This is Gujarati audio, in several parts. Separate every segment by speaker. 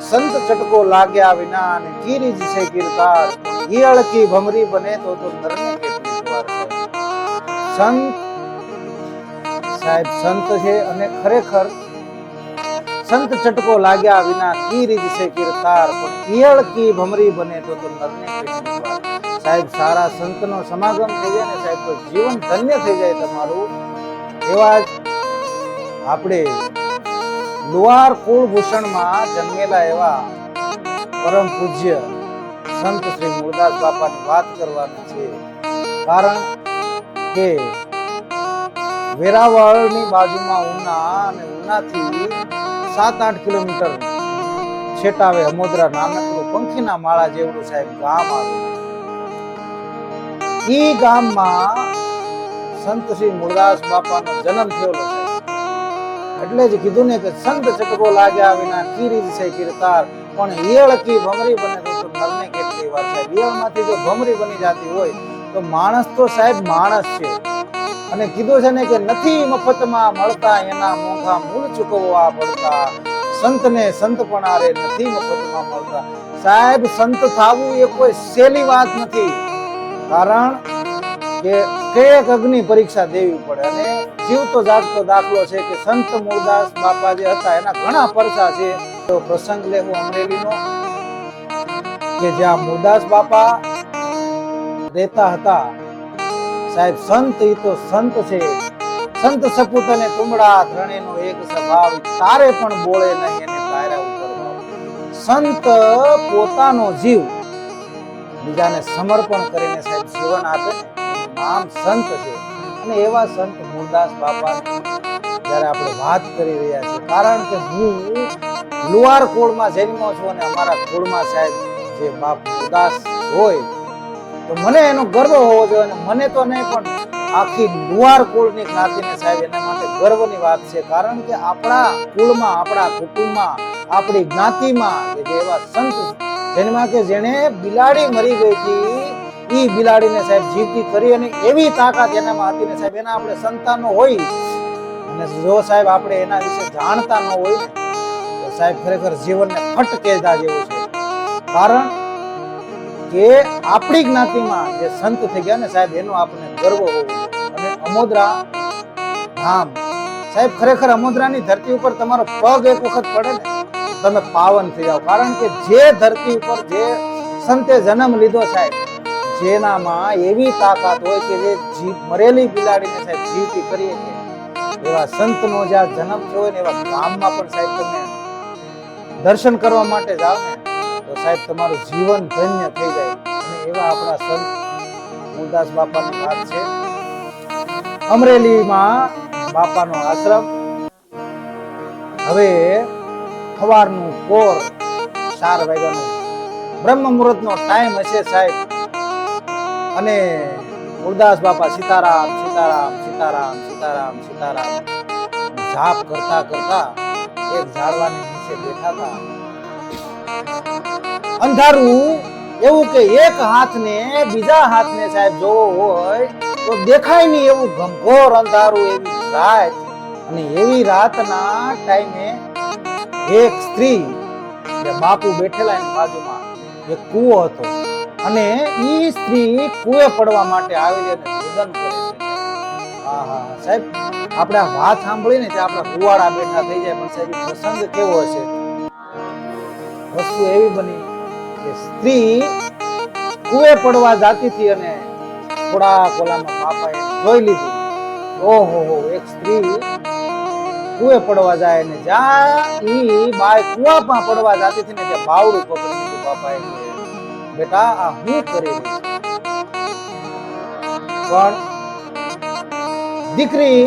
Speaker 1: સંત ચટકો લાગ્યા વિના અને કીરીજ છે કીર્તાર ઈયળ કી ભમરી બને તો નરને કેટલી વાર સંત સાહેબ સંત છે અને ખરેખર સંત ચટકો લાગ્યા વિના કીરીજ છે કીર્તાર પણ ઈયળ કી ભમરી બને તો નરને કેટલી વાર સાહેબ સારા સંતનો સમાગમ થઈ જાય ને સાહેબ તો જીવન ધન્ય થઈ જાય તમારું. એવા જ આપણે લુહાર કુળભૂષણમાં જન્મેલા એવા પરમ પૂજ્ય સંત શ્રી મૂળદાસ બાપાની વાત કરવાની છે. કારણ કે વેરાવળની બાજુમાં ઉના અને ઉનાથી 7-8 કિલોમીટર છેટાવે અમોદરા નાનકડું પંખીના માળા જેવડું સાહેબ ગામ આવ્યું. ઈ ગામમાં સંત શ્રી મૂળદાસ બાપાનો જન્મ થયેલો છે. એટલે જ કીધું ને કે સંત ચટકો લાગ્યા વિના કીરીજ છે કીર્તાર પણ ઈયળ કી ભમરી બને તો નરને કેટલી વાર સાહેબ. ઈયળમાંથી જો ભમરી બની જતી હોય તો માણસ તો સાહેબ માણસ છે. અને કીધું છે ને કે નથી મફતમાં મળતા એના મોંઘા મૂળ ચૂકવવા પડતા. સંતને સંતપણા રે નથી મફતમાં મળતા. સાહેબ સંત થવું એ કોઈ સહેલી વાત નથી. કારણ કે કઈક અગ્નિ પરીક્ષા દેવી પડે. અને જીવતો જાગતો દાખલો છે કે સંત મૂળદાસ બાપા જે હતા એના ઘણા પરચા છે. તો પ્રસંગ લેવો અમરેલીનો કે જ્યાં મૂળદાસ બાપા રહેતા હતા. સાહેબ સંત ઈ તો સંત છે. સંત સપૂત અને તુમડા ત્રણેયનો એક સ્વભાવ તારે પણ બોલે નહીં અને તારા ઉપર ભાવ. સંત પોતાનો જીવ બીજાને સમર્પણ કરીને સાહેબ જીવન આપે નામ સંત છે. અને એવા સંત મૂળદાસ બાપાની જ્યારે આપણે વાત કરી રહ્યા છીએ કારણ કે હું લુહાર કુળમાં જન્મ્યો છું અને અમારા કુળમાં સાહેબ જે બાપ મૂળદાસ હોય તો મને એનો ગર્વ હોવો જોઈએ. અને મને તો નહીં પણ આખી લુહાર કુળની જ્ઞાતિને સાહેબ એના માટે ગર્વની વાત છે. કારણ કે આપણા કુળમાં આપણા કુટુંબમાં આપણી જ્ઞાતિમાં જે એવા સંત જન્મ્યા કે જેને બિલાડી મરી ગઈ હતી ઈ બિલાડીને સાહેબ જીવતી કરી અને એવી તાકાત એનામાં હતી ને સાહેબ એના આપણે સંતાનો હોય અને જો સાહેબ આપણે એના વિશે જાણતા ન હોય ને તો સાહેબ ખરેખર જીવનને ફટકેદા જેવું છે. કારણ કે આપણી જ્ઞાતિમાં જે સંત થઈ ગયા ને સાહેબ એનો આપણને ગર્વ હોવો જોઈએ. અને અમોદરા ધામ સાહેબ ખરેખર અમોદરાની ધરતી ઉપર તમારો પગ એક વખત પડે ને તમે પાવન થઈ જાઓ. કારણ કે જે ધરતી ઉપર જે સંતે જન્મ લીધો સાહેબ જેનામાં એવી તાકાત હોય કે જે મરેલી બિલાડીને સાહેબ જીવતી કરીએ કે એવા સંતનો જ્યાં જન્મ થયો હોય ને એવા ગામમાં પણ સાહેબ તમે દર્શન કરવા માટે જાઓ ને તો સાહેબ તમારું જીવન ધન્ય થઈ જાય. અને એવા આપણા સંત મૂળદાસ બાપાની વાત છે. અમરેલીમાં બાપાનો આશ્રમ. હવે સવારનું પોર 4 વાગ્યાનો બ્રહ્મ મુહૂર્તનો ટાઈમ હશે સાહેબ. અને મૂળદાસ બાપા સીતારામ સીતારામ સીતારામ સીતારામ સીતારામ જાપ કરતા કરતા એક ઝાડવાની નીચે બેઠા હતા. અંધારું એવું કે એક હાથને બીજા હાથને સાહેબ જોવો હોય તો દેખાય નહીં એવું ઘનઘોર અંધારું એવી રાત. અને એવી રાતના ટાઈમે એક સ્ત્રી જે બાપુ બેઠેલા એની બાજુમાં એક કૂવો હતો અને ઈ સ્ત્રી કૂવે પડવા માટે આવીને રુદન કરે છે. આહા સાહેબ આપણે આ વાત સાંભળીને કે આપણા કુવાડા બેઠા થઈ જાય. પણ સાહેબ પ્રસંગ કેવો હશે. વસ્તુ એવી બની કે સ્ત્રી કૂવે પડવા જાતી હતી અને થોડા કોલામાં બાપાએ જોઈ લીધું. ઓહો એક સ્ત્રી કૂવે પડવા જાય ને જ્યાં ઈ બાય કૂવામાં પડવા જાતી હતી ને ત્યાં બાવડું પકડી લીધું. બાપાએ બેટા આ હું કરી રહી છું. પણ દીકરી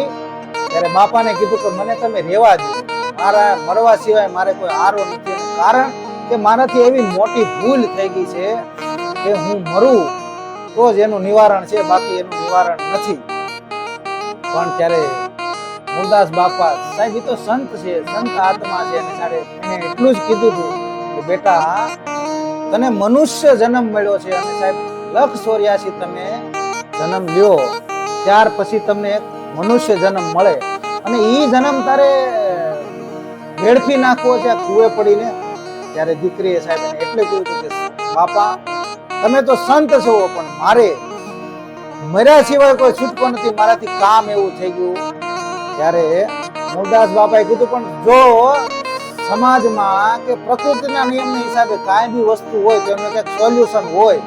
Speaker 1: ત્યારે બાપાને કીધું કે મને તમે રહેવા દો. મારા મરવા સિવાય મારે કોઈ આરો નથી. કારણ કે મારાથી એવી મોટી ભૂલ થઈ ગઈ છે કે હું મરું તો જ એનું નિવારણ છે, બાકી એનું નિવારણ નથી. પણ ત્યારે મૂળદાસ બાપા સાહેબ એ તો સંત છે, સંત આત્મા છે અને સાહેબ એને એટલું જ કીધું હતું કે બેટા તને મનુષ્ય જન્મ મળ્યો છે અને સાહેબ 184 તમે જન્મ લ્યો ત્યાર પછી તમને એક મનુષ્ય જન્મ મળે અને ઈ જન્મ તારે વેડફી નાખવો છે આ કુએ પડીને. ત્યારે દીકરીએ સાહેબ એને એટલે કહ્યું હતું કે બાપા તમે તો સંત છો પણ મારે મર્યા સિવાય કોઈ છૂટકો નથી, મારાથી કામ એવું થઈ ગયું. ત્યારે મૂળદાસ બાપાએ કીધું પણ જો સમાજમાં કે પ્રકૃતિના નિયમના હિસાબે કાંઈ બી વસ્તુ હોય તો એનું ક્યાંક સોલ્યુશન હોય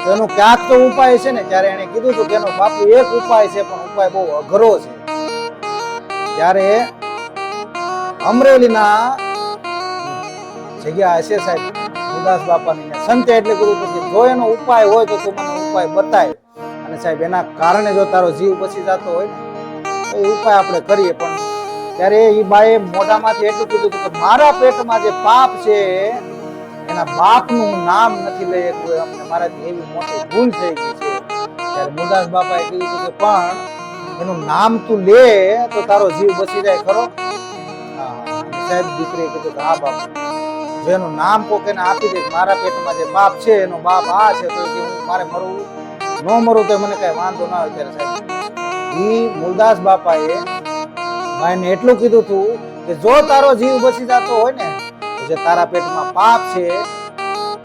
Speaker 1: તો એનું ક્યાંક તો ઉપાય છે ને. ત્યારે એને કીધું હતું કે એનો બાપુ એક ઉપાય છે પણ ઉપાય બહુ અઘરો છે. ત્યારે અમરેલીના જગ્યા હશે સાહેબ મૂળદાસ બાપાની, સંતે એટલે કીધું કે જો એનો ઉપાય હોય તો તું મને ઉપાય બતાય, અને સાહેબ એના કારણે જો તારો જીવ બચી જતો હોય ને તો એ ઉપાય આપણે કરીએ. પણ ત્યારે એ બાએ મોઢામાંથી એટલું કીધું કે મારા પેટમાં જે પાપ છે એના બાપનું નામ નથી લઈ શકું, અમને મારાથી એવી મોટી ભૂલ થઈ ગઈ છે. ત્યારે મૂળદાસ બાપાએ કીધું કે પણ એનું નામ તું લે તો તારો જીવ બચી જાય ખરો. સાહેબ દીકરીએ કીધું કે હા બાપુ, જેનું નામ કોક એને આપી દે મારા પેટમાં જે બાપ છે એનો બાપ આ છે તો કે હું મારે મરવું ન મરવું તો મને કઈ વાંધો ના હોય. ત્યારે સાહેબ ઈ મૂળદાસ બાપાએ ભાઈને એટલું કીધું હતું કે જો તારો જીવ બચી જતો હોય ને તો જે તારા પેટમાં પાપ છે,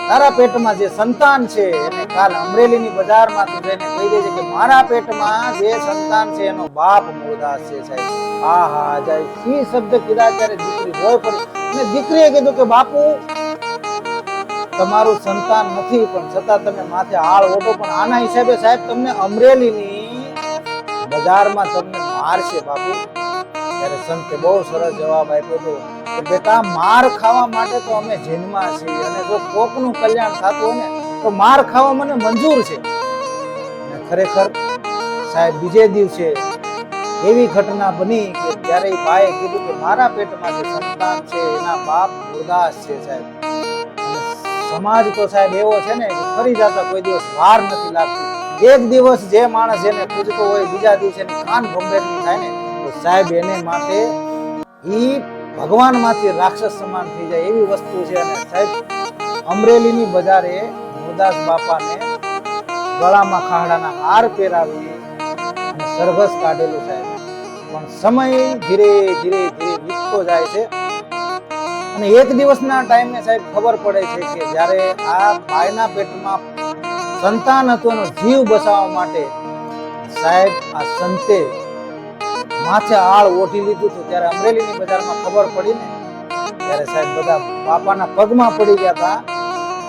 Speaker 1: તારા પેટમાં જે સંતાન છે એને કાલ અમરેલીની બજારમાં તું જઈને કહી દેજે કે મારા પેટમાં જે સંતાન છે એનો બાપ મૂળદાસ છે. સાહેબ હા હા જાય સી શબ્દ કીધા ત્યારે દીકરી રોઈ પડી. અને દીકરીએ કીધું કે બાપુ તમારું સંતાન નથી પણ છતાં તમે માથે હાળ ઓઢો, પણ આના હિસાબે સાહેબ તમને અમરેલીની બજારમાં તમને મારશે બાપુ. ત્યારે સંતે બહુ સરસ જવાબ આપ્યો હતો કે બેટા માર ખાવા માટે તો અમે જેલમાં છીએ, અને જો કોકનું કલ્યાણ થતું હોય ને તો માર ખાવા મને મંજૂર છે. અને ખરેખર સાહેબ બીજે દિવસે એવી ઘટના બની કે ત્યારે એ ભાઈએ કીધું કે મારા પેટમાં જે સંતાન છે એના બાપ મૂળદાસ છે. સાહેબ સમાજ તો સાહેબ એવો છે ને કે ફરી જતા કોઈ દિવસ વાર નથી લાગતી. એક દિવસ જે માણસ એને પૂજતો હોય બીજા દિવસે એની કાન ભંભેરની થાય ને તો સાહેબ એને માટે ઈ ભગવાન માંથી રાક્ષસ સમાન થઈ જાય એવી વસ્તુ છે. અને સાહેબ અમરેલીની બજારે મૂળદાસ બાપાને ગળામાં ખાડાના હાર પહેરાવી અને સરઘસ કાઢેલું સાહેબ. પણ સમય ધીરે ધીરે ધીરે વીતતો જાય છે અને એક દિવસના ટાઈમે સાહેબ ખબર પડે છે કે જ્યારે આ બાયના પેટમાં સંતાન હતું એનો જીવ બચાવવા માટે સાહેબ આ સંતે માથે આળ ઓઢી લીધું હતું. ત્યારે અમરેલીની બજારમાં ખબર પડી ને ત્યારે સાહેબ બધા બાપાના પગમાં પડી ગયા હતા.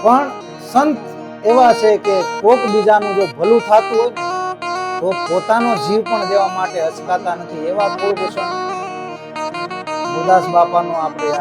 Speaker 1: પણ સંત એવા છે કે કોક બીજાનું જો ભલું થતું હોય તો પોતાનો જીવ પણ દેવા માટે અચકાતા નથી. એવા મૂળભૂષણ મૂળદાસ બાપાનું આપણે